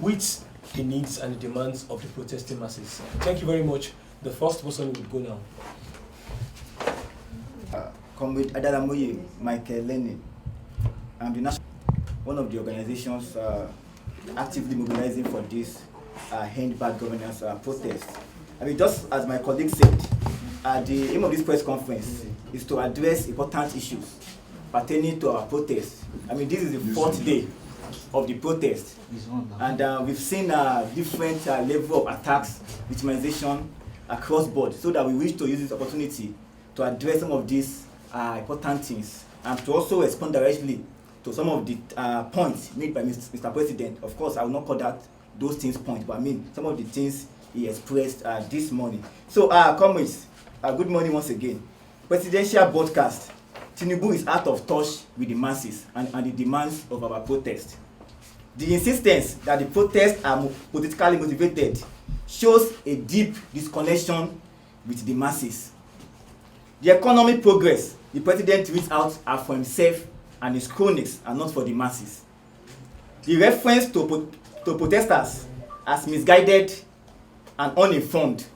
with the needs and the demands of the protesting masses. Thank you very much. The first person will go now. Comrade Adaramoye Michael Lenin. I'm the one of the organizations actively mobilizing for this end bad governance protest. I mean, just as my colleague said, the aim of this press conference is to address important issues pertaining to our protest. I mean, this is the fourth day of the protest, and we've seen different level of attacks, victimization across board, so that we wish to use this opportunity to address some of these important things and to also respond directly to some of the points made by Mr. President. Of course, I will not call those things points, but I mean some of the things he expressed this morning. So, comrades, good morning once again. Presidential broadcast. Tinubu is out of touch with the masses and the demands of our protest. The insistence that the protests are politically motivated shows a deep disconnection with the masses. The economic progress the president reads out are for himself and his cronies and not for the masses. The reference to protesters as misguided and uninformed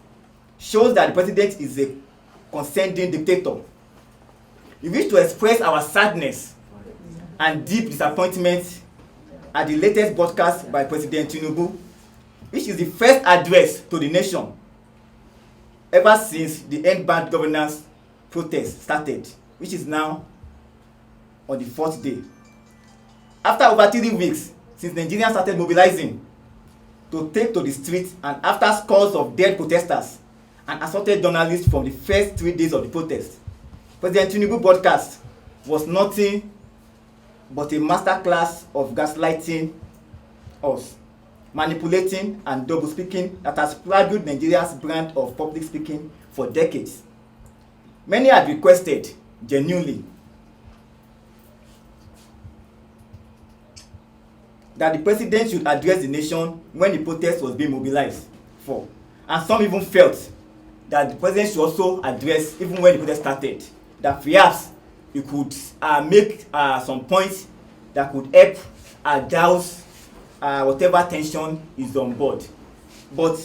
shows that the president is a condescending dictator. We wish to express our sadness and deep disappointment at the latest broadcast by President Tinubu, which is the first address to the nation ever since the End Bad Governance protest started, which is now on the fourth day. After over 3 weeks since Nigerians started mobilizing to take to the streets, and after scores of dead protesters and assaulted journalists from the first 3 days of the protest, President Tinubu broadcast was nothing but a masterclass of gaslighting us, manipulating and double speaking that has plagued Nigeria's brand of public speaking for decades. Many had requested genuinely that the president should address the nation when the protest was being mobilized for, and some even felt that the president should also address even when the protest started, that perhaps he could make some points that could help douse whatever tension is on board. But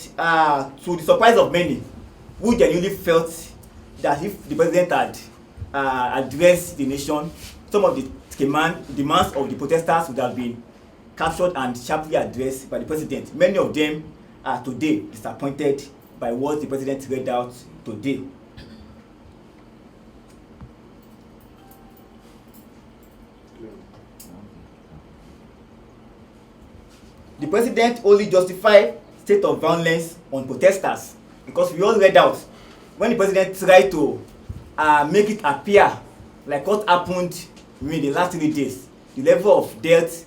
to the surprise of many, who genuinely felt that if the president had addressed the nation, some of the demands of the protesters would have been captured and sharply addressed by the president. Many of them are today disappointed by what the president read out today. The president only justified state of violence on protesters because we all read out when the president tried to make it appear like what happened in the last 3 days. The level of death,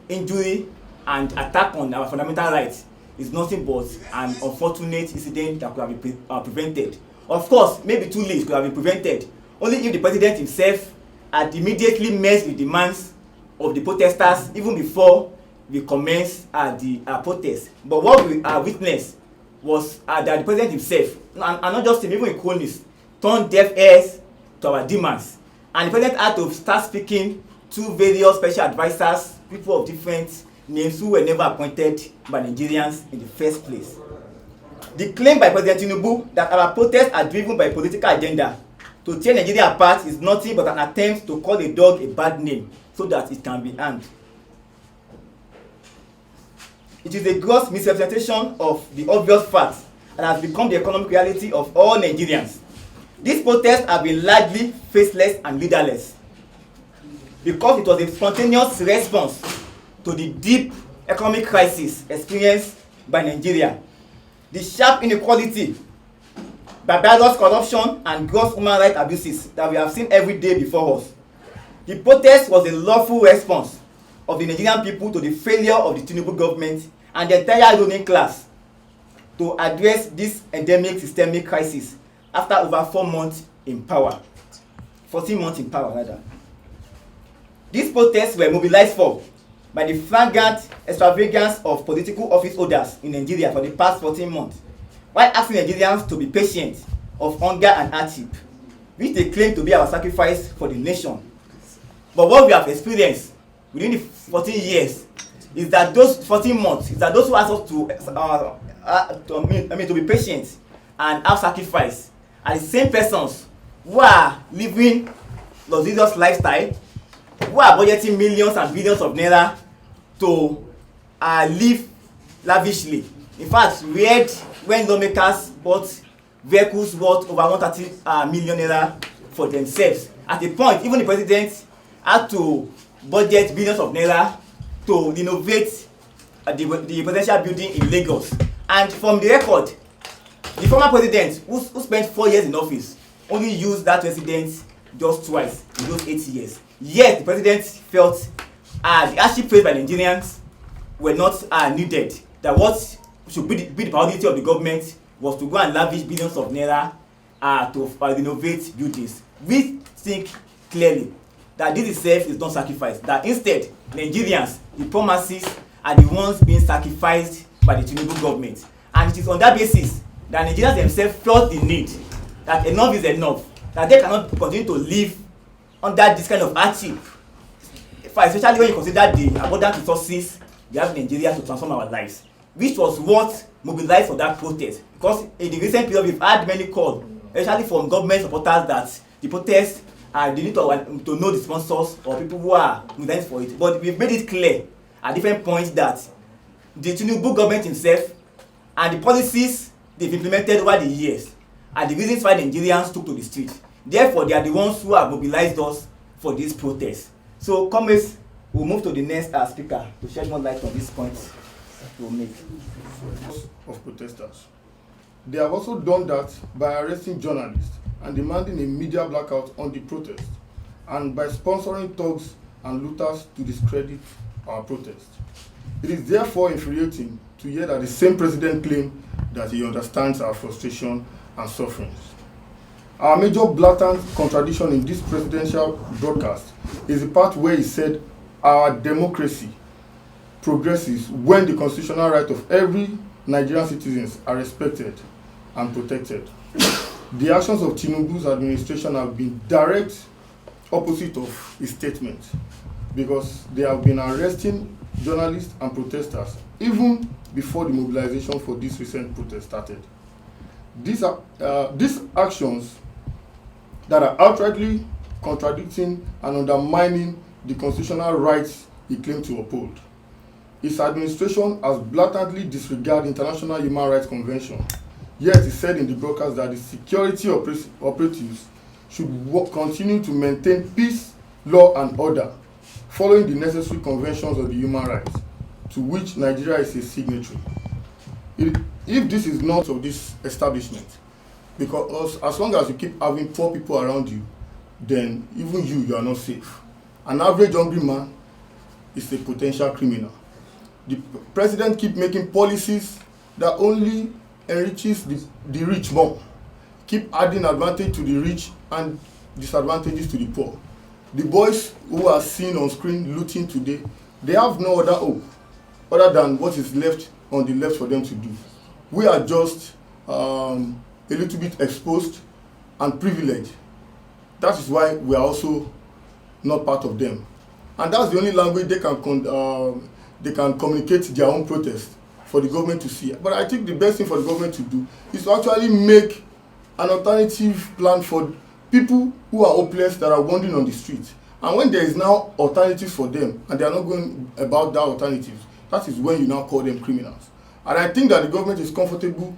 injury, and attack on our fundamental rights is nothing but an unfortunate incident that could have been prevented. Of course, maybe too late could have been prevented only if the president himself had immediately met the demands of the protesters even before we commenced the protest. But what we witnessed was that the president himself, and not just him, even in cronies, turned deaf ears to our demands. And the president had to start speaking to various special advisors, people of different names who were never appointed by Nigerians in the first place. The claim by President Tinubu that our protests are driven by a political agenda to tear Nigeria apart is nothing but an attempt to call a dog a bad name so that it can be hanged. It is a gross misrepresentation of the obvious facts that has become the economic reality of all Nigerians. These protests have been largely faceless and leaderless because it was a spontaneous response to the deep economic crisis experienced by Nigeria. The sharp inequality, barbarous corruption, and gross human rights abuses that we have seen every day before us. The protest was a lawful response of the Nigerian people to the failure of the Tinubu government and the entire ruling class to address this endemic systemic crisis after over 4 months in power. 14 months in power, rather. These protests were mobilized for by the flagrant extravagance of political office holders in Nigeria for the past 14 months, while asking Nigerians to be patient of hunger and hardship, which they claim to be our sacrifice for the nation. But what we have experienced within the 14 years is that those 14 months, is that those who ask us to be patient and have sacrifice are the same persons who are living luxurious lifestyle, who are budgeting millions and billions of naira to live lavishly. In fact, we heard when lawmakers bought vehicles worth over 130 million naira for themselves. At a point, even the president had to budget billions of naira to renovate the presidential building in Lagos. And from the record, the former president, who spent 4 years in office, only used that residence just twice in those 8 years. Yet the president felt the hardship faced by Nigerians were not needed. That what should be the priority of the government was to go and lavish billions of naira to renovate buildings. We think clearly that this itself is not sacrifice. That instead, Nigerians, the promises, are the ones being sacrificed by the Tinubu government. And it is on that basis that Nigerians themselves felt the need that enough is enough, that they cannot continue to live under this kind of hardship, especially when you consider the abundant resources we have in Nigeria to transform our lives, which was what mobilized for that protest. Because in the recent period, we've had many calls, especially from government supporters, that the protest they need to know the sponsors or people who are mobilized for it. But we've made it clear at different points that the Tinubu government himself and the policies they've implemented over the years are the reasons why Nigerians took to the street. Therefore, they are the ones who have mobilized us for this protest. So, comrades, we'll move to the next speaker to shed more light on these points we'll make. Of protesters. They have also done that by arresting journalists and demanding a media blackout on the protest, and by sponsoring thugs and looters to discredit our protest. It is therefore infuriating to hear that the same president claimed that he understands our frustration and sufferings. Our major blatant contradiction in this presidential broadcast is the part where he said our democracy progresses when the constitutional right of every Nigerian citizens are respected and protected. The actions of Tinubu's administration have been direct opposite of his statement, because they have been arresting journalists and protesters even before the mobilization for this recent protest started. These actions that are outrightly contradicting and undermining the constitutional rights he claimed to uphold. His administration has blatantly disregarded International Human Rights Convention. Yet he said in the broadcast that the security operatives should continue to maintain peace, law and order, following the necessary conventions of the human rights, to which Nigeria is a signatory. If this is not of this establishment, because as long as you keep having poor people around you, then even you are not safe. An average hungry man is a potential criminal. The president keep making policies that only enriches the rich more, keep adding advantage to the rich and disadvantages to the poor. The boys who are seen on screen looting today, they have no other hope other than what is left on the left for them to do. We are just a little bit exposed and privileged. That is why we are also not part of them. And that's the only language they can communicate their own protest for the government to see. But I think the best thing for the government to do is to actually make an alternative plan for people who are hopeless, that are wandering on the streets. And when there is now alternatives for them and they are not going about that alternative, that is when you now call them criminals. And I think that the government is comfortable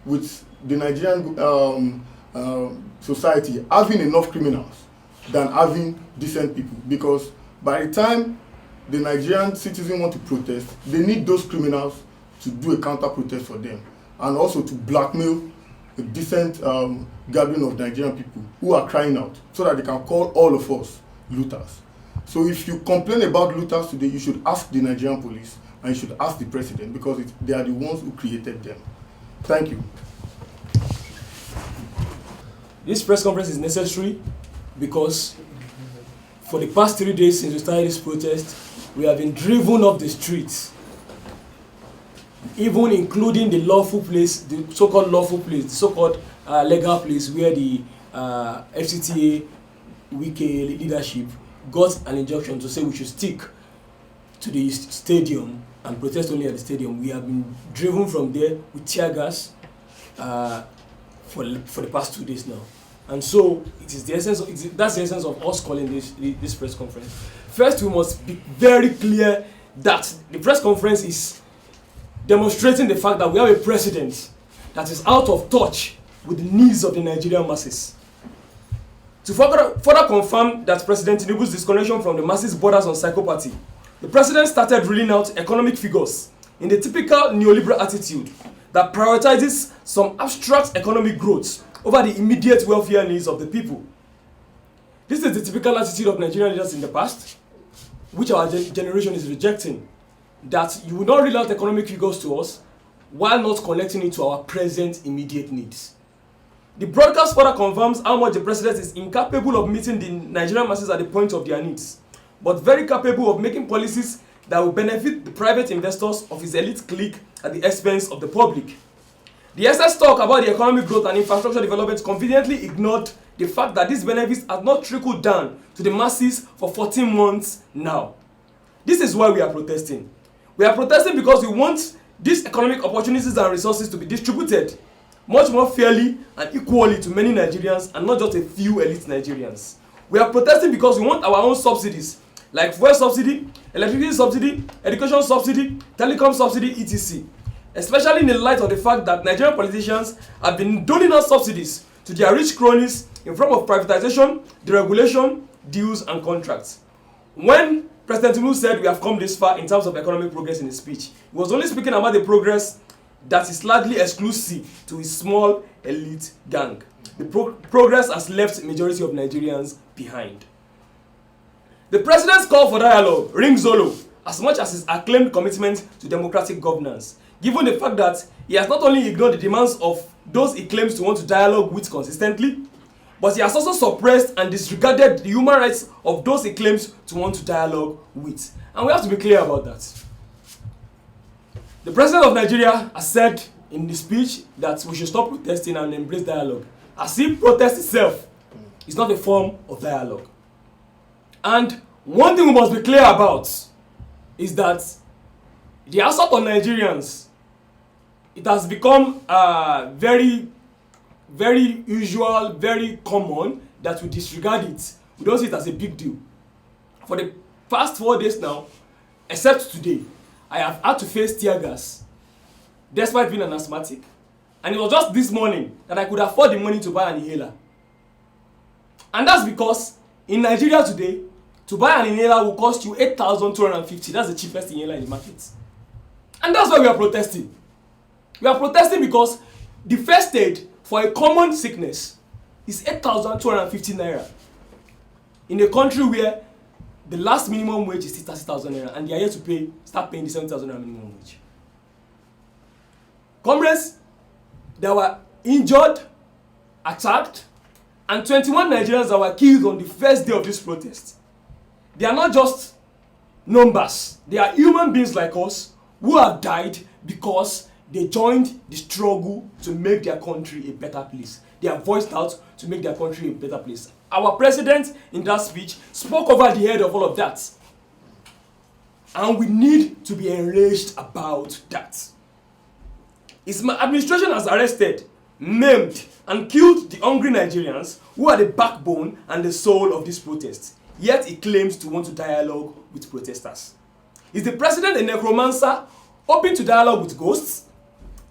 with the Nigerian society having enough criminals than having decent people, because by the time the Nigerian citizens want to protest, they need those criminals to do a counter protest for them, and also to blackmail a decent gathering of Nigerian people who are crying out, so that they can call all of us looters. So if you complain about looters today, you should ask the Nigerian police and you should ask the president, because they are the ones who created them. Thank you. This press conference is necessary because for the past 3 days since we started this protest, we have been driven off the streets, even including the lawful place, the so-called lawful place, the so-called legal place where the FCTA Wike leadership got an injunction to say we should stick. to the stadium and protest only at the stadium. We have been driven from there with tear gas for the past 2 days now. And so it is the essence of, that's the essence of us calling this press conference. First, we must be very clear that the press conference is demonstrating the fact that we have a president that is out of touch with the needs of the Nigerian masses. To further confirm that President Tinubu's disconnection from the masses borders on psychopathy, the president started reeling out economic figures in the typical neoliberal attitude that prioritizes some abstract economic growth over the immediate welfare needs of the people. This is the typical attitude of Nigerian leaders in the past, which our generation is rejecting, that you will not reel out economic figures to us while not connecting it to our present immediate needs. The broadcast further confirms how much the president is incapable of meeting the Nigerian masses at the point of their needs, but very capable of making policies that will benefit the private investors of his elite clique at the expense of the public. The excess talk about the economic growth and infrastructure development conveniently ignored the fact that these benefits have not trickled down to the masses for 14 months now. This is why we are protesting. We are protesting because we want these economic opportunities and resources to be distributed much more fairly and equally to many Nigerians and not just a few elite Nigerians. We are protesting because we want our own subsidies like fuel subsidy, electricity subsidy, education subsidy, telecom subsidy, etc. Especially in the light of the fact that Nigerian politicians have been doling out subsidies to their rich cronies in form of privatization, deregulation, deals and contracts. When President Tinubu said we have come this far in terms of economic progress in his speech, he was only speaking about the progress that is largely exclusive to his small elite gang. The progress has left the majority of Nigerians behind. The president's call for dialogue rings hollow as much as his acclaimed commitment to democratic governance, given the fact that he has not only ignored the demands of those he claims to want to dialogue with consistently, but he has also suppressed and disregarded the human rights of those he claims to want to dialogue with. And we have to be clear about that. The president of Nigeria has said in the speech that we should stop protesting and embrace dialogue, as if protest itself is not a form of dialogue. And one thing we must be clear about is that the assault on Nigerians, it has become very, very usual, very common that we disregard it. We don't see it as a big deal. For the past 4 days now, except today, I have had to face tear gas despite being an asthmatic. And it was just this morning that I could afford the money to buy an inhaler. And that's because in Nigeria today, to buy an inhaler will cost you 8,250. That's the cheapest inhaler in the market. And that's why we are protesting. We are protesting because the first aid for a common sickness is 8,250 naira. In a country where the last minimum wage is 30,000 naira and they are here to start paying the 7,000 naira minimum wage. Comrades, they were injured, attacked, and 21 Nigerians that were killed on the first day of this protest. They are not just numbers. They are human beings like us who have died because they joined the struggle to make their country a better place. They have voiced out to make their country a better place. Our president in that speech spoke over the head of all of that. And we need to be enraged about that. His administration has arrested, maimed, and killed the hungry Nigerians who are the backbone and the soul of this protest. Yet he claims to want to dialogue with protesters. Is the president a necromancer open to dialogue with ghosts?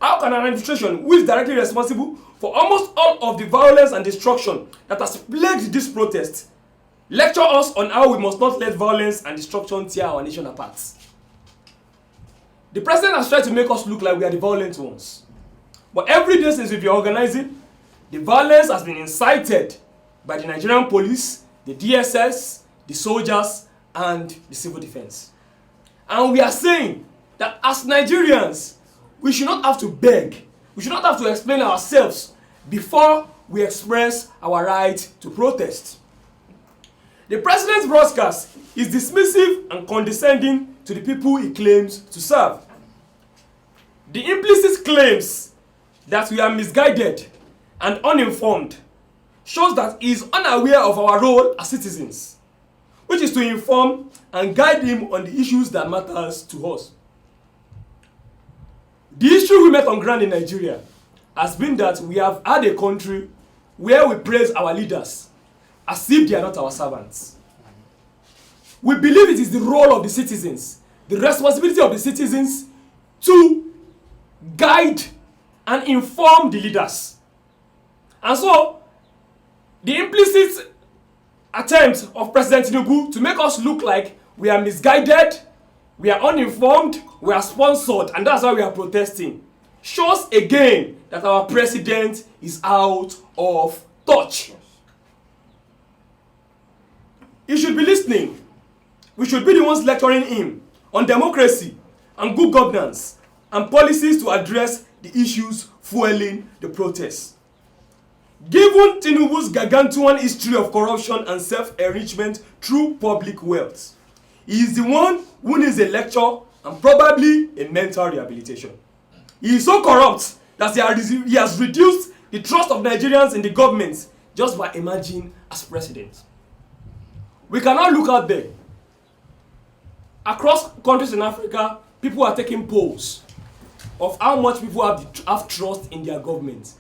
How can an administration who is directly responsible for almost all of the violence and destruction that has plagued this protest lecture us on how we must not let violence and destruction tear our nation apart? The president has tried to make us look like we are the violent ones. But every day since we've been organizing, the violence has been incited by the Nigerian police, the DSS, the soldiers, and the civil defense. And we are saying that as Nigerians, we should not have to beg, we should not have to explain ourselves before we express our right to protest. The president's broadcast is dismissive and condescending to the people he claims to serve. The implicit claims that we are misguided and uninformed shows that he is unaware of our role as citizens. which is to inform and guide him on the issues that matters to us. The issue we met on ground in Nigeria has been that we have had a country where we praise our leaders as if they are not our servants. We believe it is the role of the citizens, the responsibility of the citizens to guide and inform the leaders. And so, the implicit attempt of President Tinubu to make us look like we are misguided, we are uninformed, we are sponsored, and that's why we are protesting, shows again that our president is out of touch. He should be listening. We should be the ones lecturing him on democracy and good governance and policies to address the issues fueling the protests. Given Tinubu's gargantuan history of corruption and self-enrichment through public wealth, he is the one who needs a lecture and probably a mental rehabilitation. He is so corrupt that he has reduced the trust of Nigerians in the government just by emerging as president. We cannot look out there. Across countries in Africa, people are taking polls of how much people have trust in their government.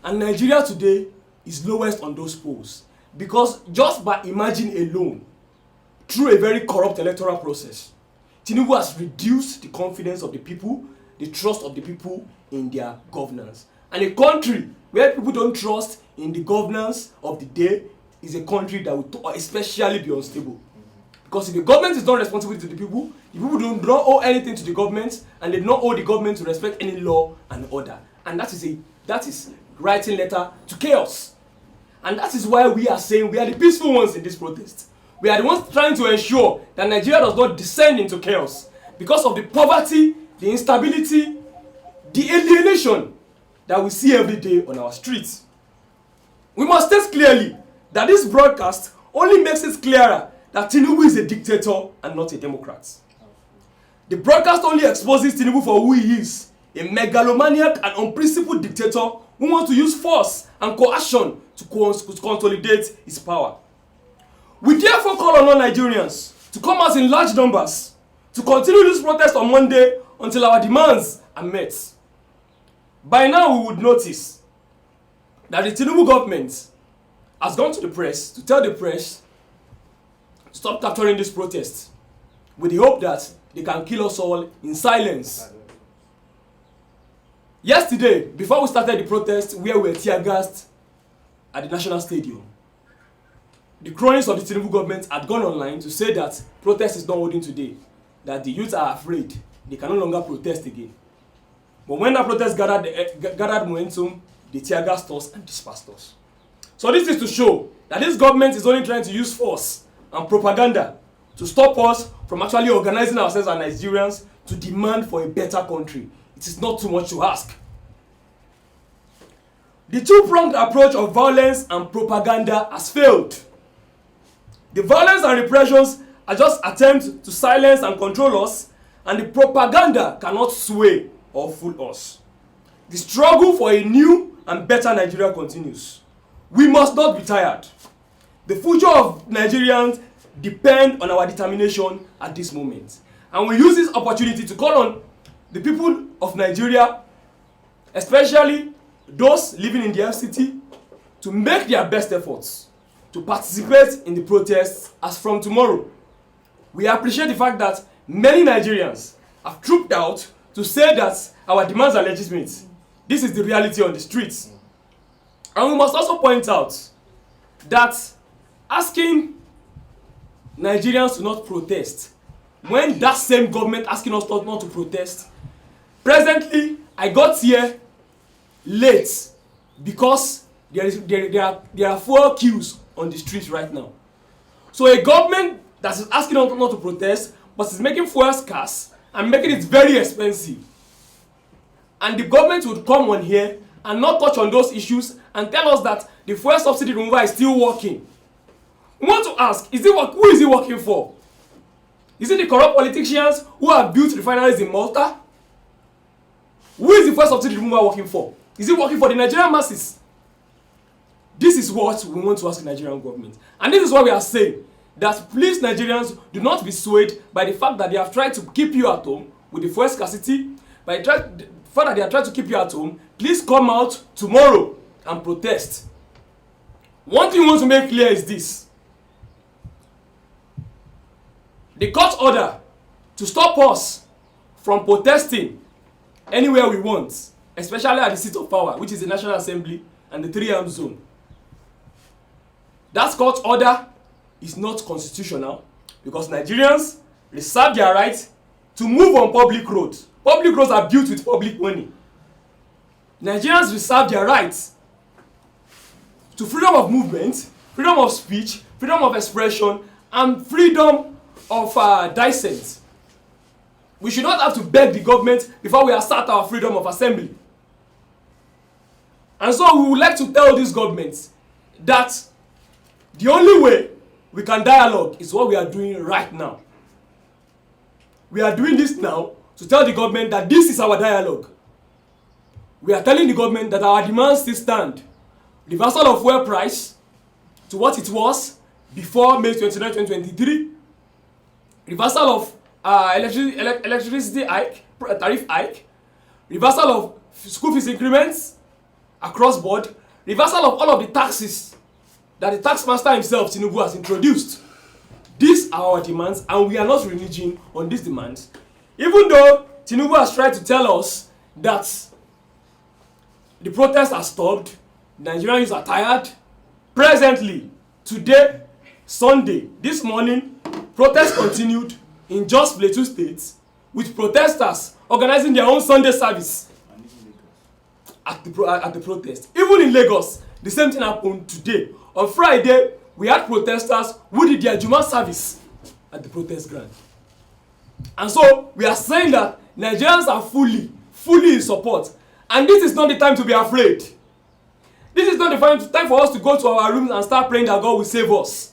And Nigeria today is lowest on those polls because just by emerging alone, through a very corrupt electoral process, Tinubu has reduced the confidence of the people, the trust of the people in their governance. And a country where people don't trust in the governance of the day is a country that will especially be unstable. Because if the government is not responsible to the people do not owe anything to the government, and they do not owe the government to respect any law and order. And that is writing letter to chaos. And that is why we are saying we are the peaceful ones in this protest. We are the ones trying to ensure that Nigeria does not descend into chaos because of the poverty, the instability, the alienation that we see every day on our streets. We must state clearly that this broadcast only makes it clearer that Tinubu is a dictator and not a democrat. The broadcast only exposes Tinubu for who he is, a megalomaniac and unprincipled dictator who wants to use force and coercion to consolidate his power. We therefore call on all Nigerians to come out in large numbers to continue this protest on Monday until our demands are met. By now we would notice that the Tinubu government has gone to the press to tell the press to stop capturing this protest with the hope that they can kill us all in silence. Yesterday, before we started the protest, where we were tear-gassed at the National Stadium, the cronies of the Tinubu government had gone online to say that protest is not holding today, that the youth are afraid, they can no longer protest again. But when that protest gathered momentum, they tear-gassed us and dispersed us. So this is to show that this government is only trying to use force and propaganda to stop us from actually organizing ourselves as Nigerians to demand for a better country. It is not too much to ask. The two-pronged approach of violence and propaganda has failed. The violence and repressions are just attempts to silence and control us, and the propaganda cannot sway or fool us. The struggle for a new and better Nigeria continues. We must not be tired. The future of Nigerians depends on our determination at this moment. And we use this opportunity to call on the people of Nigeria, especially those living in the FCT, to make their best efforts to participate in the protests as from tomorrow. We appreciate the fact that many Nigerians have trooped out to say that our demands are legitimate. This is the reality on the streets. And we must also point out that asking Nigerians to not protest, when that same government asking us not to protest, presently I got here late because there are 4 queues on the streets right now. So a government that is asking us not to protest but is making fuel scarce and making it very expensive, and the government would come on here and not touch on those issues and tell us that the fuel subsidy removal is still working. We want to ask, who is it working for? Is it the corrupt politicians who have built refineries in Malta? Who is the fuel subsidy removal working for? Is it working for the Nigerian masses? This is what we want to ask the Nigerian government. And this is why we are saying that please Nigerians, do not be swayed by the fact that they have tried to keep you at home with the fuel scarcity, by the fact that they are trying to keep you at home. Please come out tomorrow and protest. One thing we want to make clear is this: the court order to stop us from protesting anywhere we want, especially at the seat of power, which is the National Assembly and the 3-arm zone. That court order is not constitutional because Nigerians reserve their right to move on public roads. Public roads are built with public money. Nigerians reserve their rights to freedom of movement, freedom of speech, freedom of expression, and freedom of dissent. We should not have to beg the government before we assert our freedom of assembly. And so we would like to tell this government that the only way we can dialogue is what we are doing right now. We are doing this now to tell the government that this is our dialogue. We are telling the government that our demands still stand. Reversal of fuel price to what it was before May 29, 2023. Reversal of electricity hike, tariff hike. Reversal of school fees increments across board. Reversal of all of the taxes that the taxmaster himself, Tinubu, has introduced. These are our demands, and we are not reneging on these demands. Even though Tinubu has tried to tell us that the protests are stopped, Nigerians are tired. Presently, today, Sunday, this morning, protests continued in Jos Plateau State with protesters organizing their own Sunday service at the protest. Even in Lagos, the same thing happened today. On Friday, we had protesters who did their Juma service at the protest ground. And so, we are saying that Nigerians are fully in support. And this is not the time to be afraid. This is not the time for us to go to our rooms and start praying that God will save us.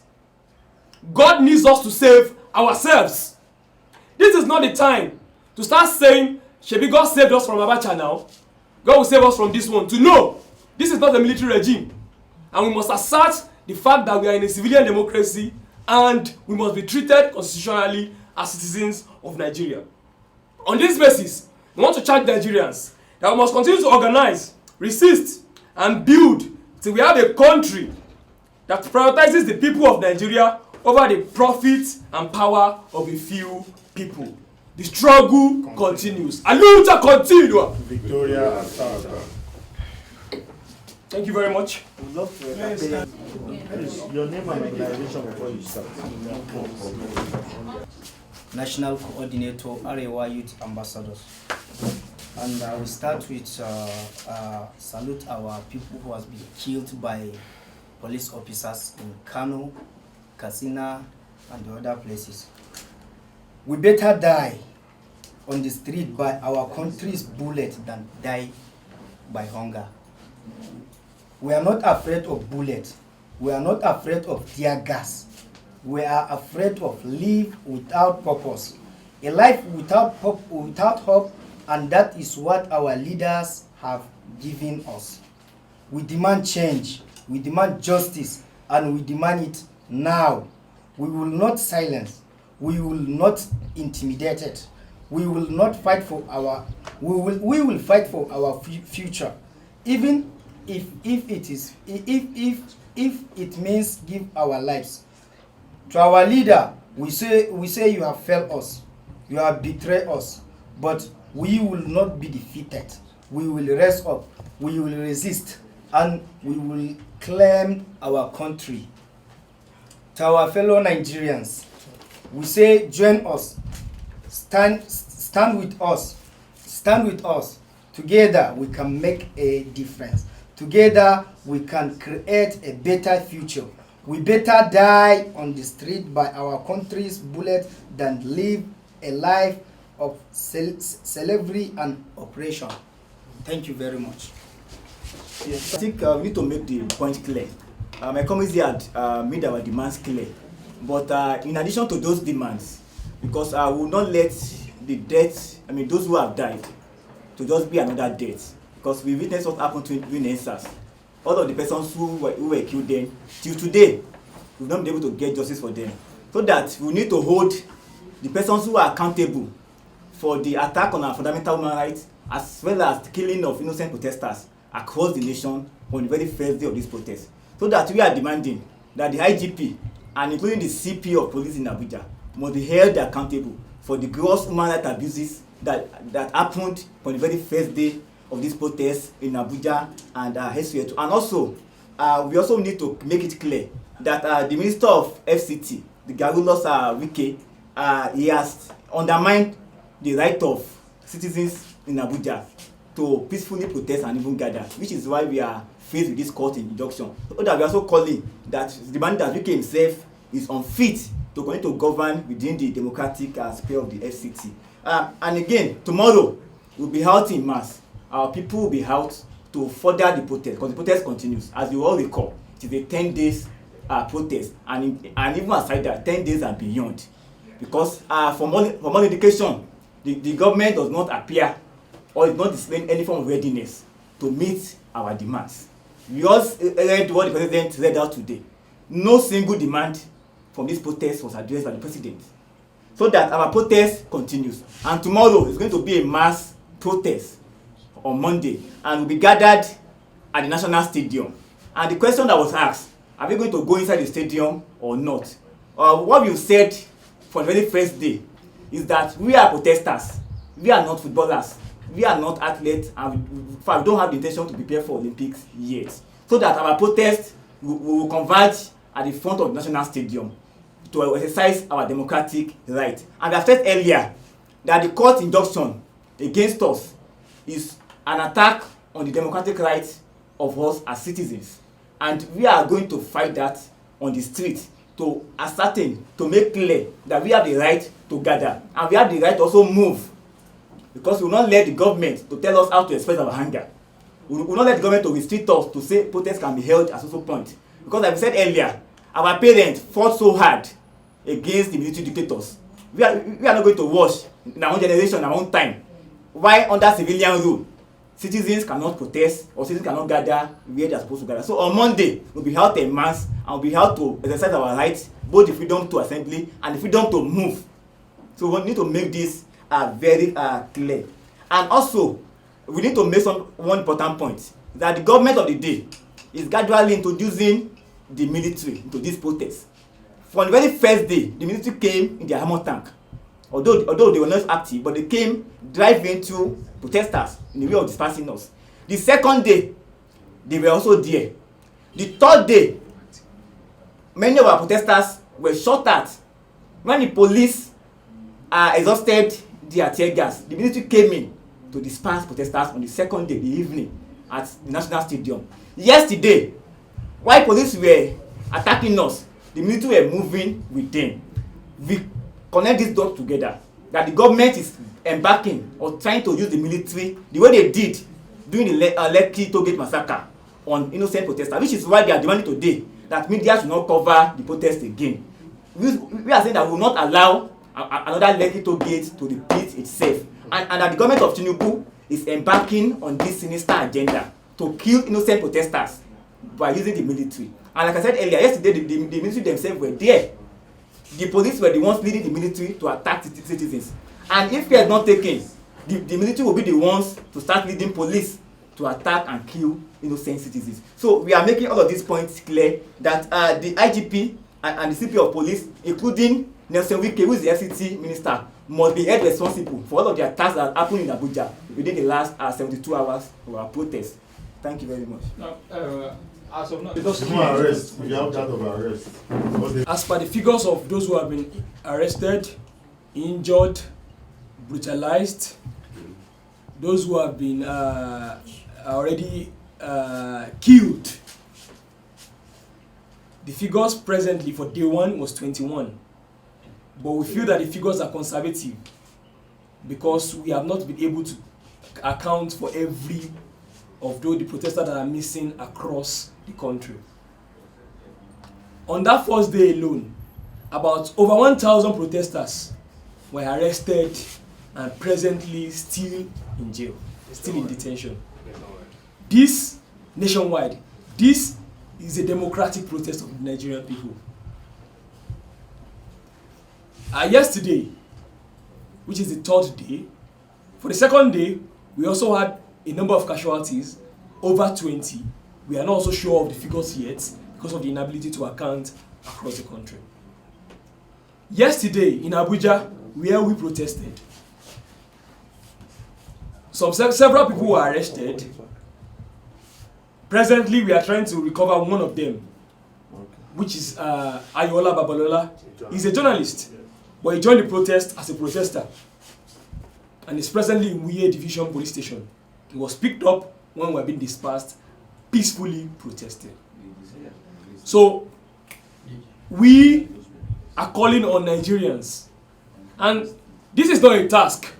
God needs us to save ourselves. This is not the time to start saying, Shebi, God saved us from Abacha now. God will save us from this one. To know, this is not a military regime. And we must assert the fact that we are in a civilian democracy and we must be treated constitutionally as citizens of Nigeria. On this basis, we want to charge Nigerians that we must continue to organize, resist, and build till we have a country that prioritizes the people of Nigeria over the profit and power of a few people. The struggle continues. A lucha continua. Victoria and South. Thank you very much. Your name and organization before you start. National Coordinator, Arewa Youth Ambassadors. And I will start with salute our people who has been killed by police officers in Kano, Katsina, and the other places. We better die on the street by our country's bullet than die by hunger. We are not afraid of bullets. We are not afraid of tear gas. We are afraid of life without purpose. A life without hope, and that is what our leaders have given us. We demand change, we demand justice, and we demand it now. We will not silence, we will not intimidate it. We will not fight for our, we will fight for our future, even if it means give our lives. To our leader, we say you have failed us, you have betrayed us, but we will not be defeated. We will rise up, we will resist, and we will claim our country. To our fellow Nigerians, we say join us, stand with us, stand with us. Together we can make a difference. Together we can create a better future. We better die on the street by our country's bullet than live a life of slavery and oppression. Thank you very much. Yes, I think we need to make the point clear. My committee had made our demands clear. But in addition to those demands, because I will not let the death, those who have died, to just be another death. Because we witnessed what happened to NSAS. All of the persons who were killed then, till today, we've not been able to get justice for them. so that we need to hold the persons who are accountable for the attack on our fundamental human rights, as well as the killing of innocent protesters across the nation on the very first day of this protest. So that we are demanding that the IGP and including the CP of police in Abuja must be held accountable for the gross human rights abuses that happened on the very first day of this protest in Abuja and elsewhere. And also, we also need to make it clear that the Minister of FCT, the Garulus Wike, he has undermined the right of citizens in Abuja to peacefully protest and even gather, which is why we are faced with this court injunction. So that we are also calling that the man that Wike himself is unfit to continue to govern within the democratic sphere of the FCT. And again, tomorrow we'll be out in mass. Our people will be out to further the protest, because the protest continues. As you all recall, it is a 10 days protest, and even aside that, 10 days and beyond. Because from all indication, the government does not appear or is not displaying any form of readiness to meet our demands. We also read what the president read out today. No single demand from this protest was addressed by the president. So that our protest continues. And tomorrow is going to be a mass protest on Monday, and we'll be gathered at the National Stadium. And the question that was asked, are we going to go inside the stadium or not? What we've said for the very first day is that we are protesters. We are not footballers. We are not athletes, and we don't have the intention to prepare for Olympics yet. So that our protest will converge at the front of the National Stadium to exercise our democratic right. And I said earlier that the court injunction against us is an attack on the democratic rights of us as citizens. And we are going to fight that on the street to ascertain, to make clear that we have the right to gather. And we have the right to also move. Because we will not let the government to tell us how to express our anger. We will not let the government to restrict us to say protests can be held at social point. Because like we said earlier, our parents fought so hard against the military dictators. We are not going to watch in our own generation, our own time, why under civilian rule, citizens cannot protest or citizens cannot gather where they are supposed to gather. So on Monday, we'll be held en masse and we'll be held to exercise our rights, both the freedom to assembly and the freedom to move. So we need to make this very clear. And also, we need to make one important point, that the government of the day is gradually introducing the military into this protest. From the very first day, the military came in their armor tank. Although they were not active, but they came driving into protesters in the way of dispersing us. The second day, they were also there. The third day, many of our protesters were shot at. When the police exhausted their tear gas, the military came in to disperse protesters on the second day, the evening, at the National Stadium. Yesterday, while police were attacking us, the military were moving with them. We connect these dots together, that the government is embarking or trying to use the military the way they did during the Lekki Tollgate massacre on innocent protesters, which is why they are demanding today that media should not cover the protest again. We are saying that we will not allow another Lekki Tollgate to repeat itself, and that the government of Tinubu is embarking on this sinister agenda to kill innocent protesters by using the military. And like I said earlier, yesterday the military themselves were there. The police were the ones leading the military to attack citizens. And if care is not taken, the military will be the ones to start leading police to attack and kill innocent citizens. So we are making all of these points clear that the IGP and the CP of police, including Nelson Wike, who is the FCT minister, must be held responsible for all of the attacks that happened in Abuja within the last 72 hours of our protest. Thank you very much. Now, as of now, arrest. We have that of arrest. As per the figures of those who have been arrested, injured, brutalized, those who have been already killed, the figures presently for day one was 21. But we feel that the figures are conservative because we have not been able to account for every of those the protesters that are missing across the country. On that first day alone, about over 1,000 protesters were arrested and presently still in jail, still in detention. This nationwide, this is a democratic protest of the Nigerian people. Yesterday, which is the third day, for the second day, we also had a number of casualties, over 20. We are not also sure of the figures yet because of the inability to account across the country. Yesterday in Abuja, where we protested, several people were arrested. Presently, we are trying to recover one of them, which is Ayola Babalola. He's a journalist, but he joined the protest as a protester, and is presently in Wuye Division Police Station. He was picked up when we were being dispersed, peacefully protested. So, we are calling on Nigerians, and this is not a task.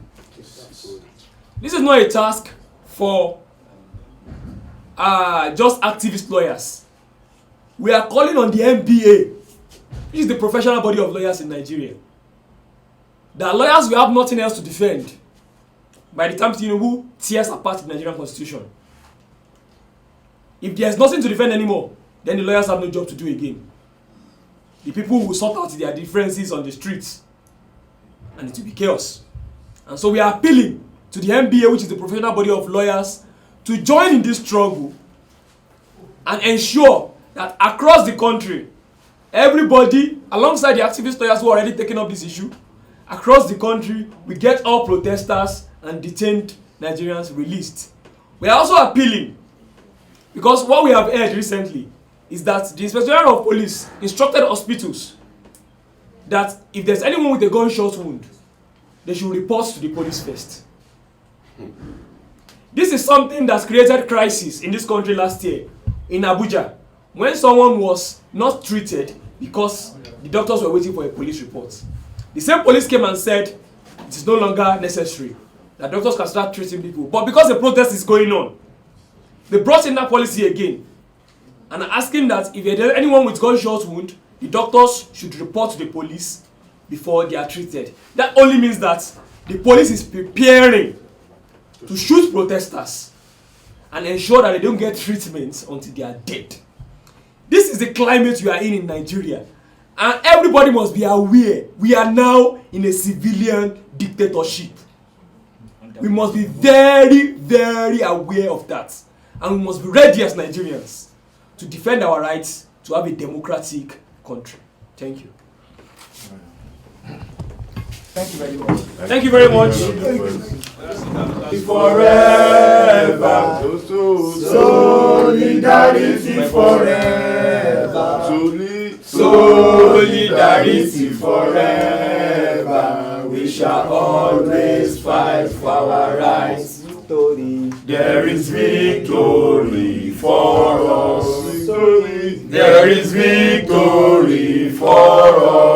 This is not a task for just activist lawyers. We are calling on the NBA, which is the professional body of lawyers in Nigeria. The lawyers will have nothing else to defend by the time Tinubu tears apart the Nigerian constitution. If there's nothing to defend anymore, then the lawyers have no job to do again. The people will sort out their differences on the streets, and it will be chaos. And so we are appealing to the NBA, which is the professional body of lawyers, to join in this struggle and ensure that across the country, everybody, alongside the activist lawyers who are already taking up this issue, across the country, we get all protesters and detained Nigerians released. We are also appealing, because what we have heard recently is that the Inspector General of Police instructed hospitals that if there's anyone with a gunshot wound, they should report to the police first. This is something that's created crisis in this country last year in Abuja, when someone was not treated because the doctors were waiting for a police report. The same police came and said it is no longer necessary, that doctors can start treating people. But because the protest is going on, they brought in that policy again and are asking that if there's anyone with gunshot wound, the doctors should report to the police before they are treated. That only means that the police is preparing to shoot protesters and ensure that they don't get treatment until they are dead. This is the climate we are in Nigeria. And everybody must be aware we are now in a civilian dictatorship. We must be very, very aware of that. And we must be ready as Nigerians to defend our rights to have a democratic country. Thank you. Thank you very much. Thank you very much. Forever. Solidarity forever. Solidarity forever. We shall always fight for our rights. There is victory for us. There is victory for us.